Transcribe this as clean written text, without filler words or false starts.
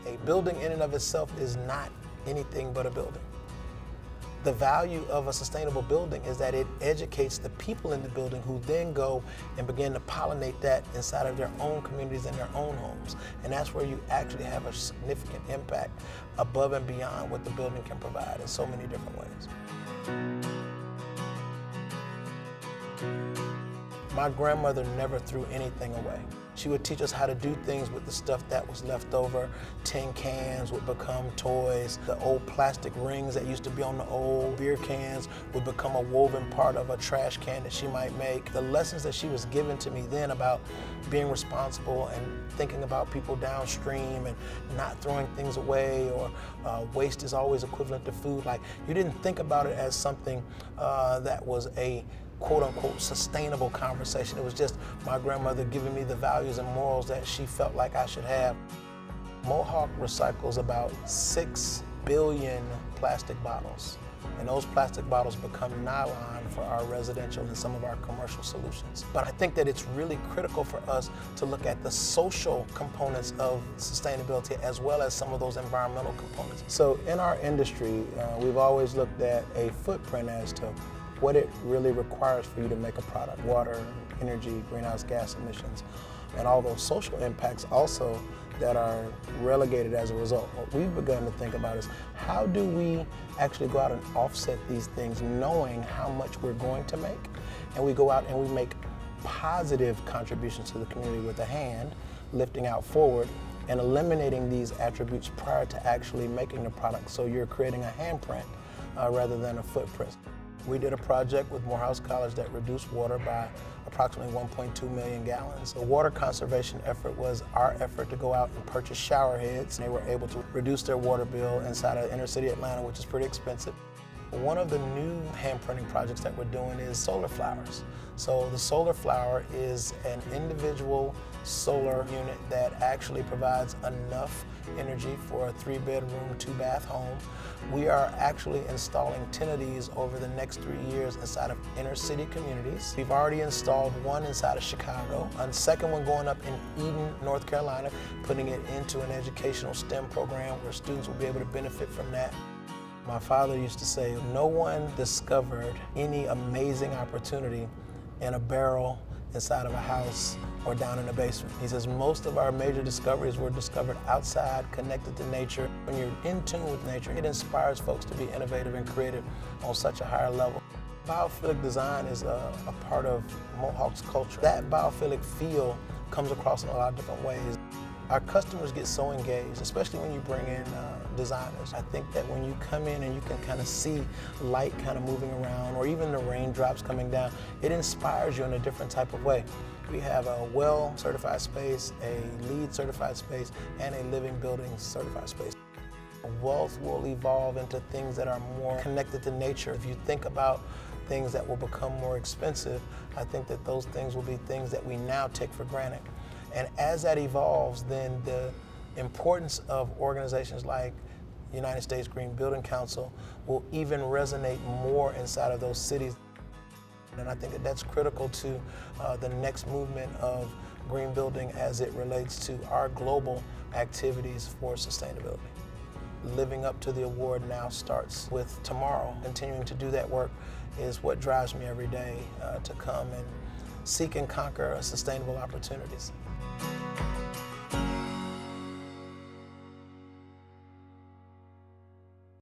A building in and of itself is not anything but a building. The value of a sustainable building is that it educates the people in the building who then go and begin to pollinate that inside of their own communities and their own homes. And that's where you actually have a significant impact above and beyond what the building can provide in so many different ways. My grandmother never threw anything away. She would teach us how to do things with the stuff that was left over. Tin cans would become toys. The old plastic rings that used to be on the old beer cans would become a woven part of a trash can that she might make. The lessons that she was giving to me then about being responsible and thinking about people downstream and not throwing things away, or waste is always equivalent to food. Like, you didn't think about it as something that was a quote-unquote sustainable conversation. It was just my grandmother giving me the values and morals that she felt like I should have. Mohawk recycles about 6 billion plastic bottles, and those plastic bottles become nylon for our residential and some of our commercial solutions. But I think that it's really critical for us to look at the social components of sustainability as well as some of those environmental components. So in our industry, we've always looked at a footprint as to what it really requires for you to make a product: water, energy, greenhouse gas emissions, and all those social impacts also that are relegated as a result. What we've begun to think about is, how do we actually go out and offset these things knowing how much we're going to make? And we go out and we make positive contributions to the community with a hand, lifting out forward and eliminating these attributes prior to actually making the product. So you're creating a handprint rather than a footprint. We did a project with Morehouse College that reduced water by approximately 1.2 million gallons. The water conservation effort was our effort to go out and purchase shower heads. They were able to reduce their water bill inside of inner city Atlanta, which is pretty expensive. One of the new hand printing projects that we're doing is solar flowers. So the solar flower is an individual solar unit that actually provides enough energy for a 3-bedroom, 2-bath home. We are actually installing 10 of these over the next 3 years inside of inner city communities. We've already installed one inside of Chicago, a second one going up in Eden, North Carolina, putting it into an educational STEM program where students will be able to benefit from that. My father used to say, no one discovered any amazing opportunity in a barrel inside of a house or down in the basement. He says most of our major discoveries were discovered outside, connected to nature. When you're in tune with nature, it inspires folks to be innovative and creative on such a higher level. Biophilic design is a part of Mohawk's culture. That biophilic feel comes across in a lot of different ways. Our customers get so engaged, especially when you bring in designers. I think that when you come in and you can kind of see light kind of moving around, or even the raindrops coming down, it inspires you in a different type of way. We have a WELL certified space, a LEED certified space, and a living building certified space. Wealth will evolve into things that are more connected to nature. If you think about things that will become more expensive, I think that those things will be things that we now take for granted. And as that evolves, then the importance of organizations like United States Green Building Council will even resonate more inside of those cities. And I think that that's critical to the next movement of green building as it relates to our global activities for sustainability. Living up to the award now starts with tomorrow. Continuing to do that work is what drives me every day to come and seek and conquer sustainable opportunities.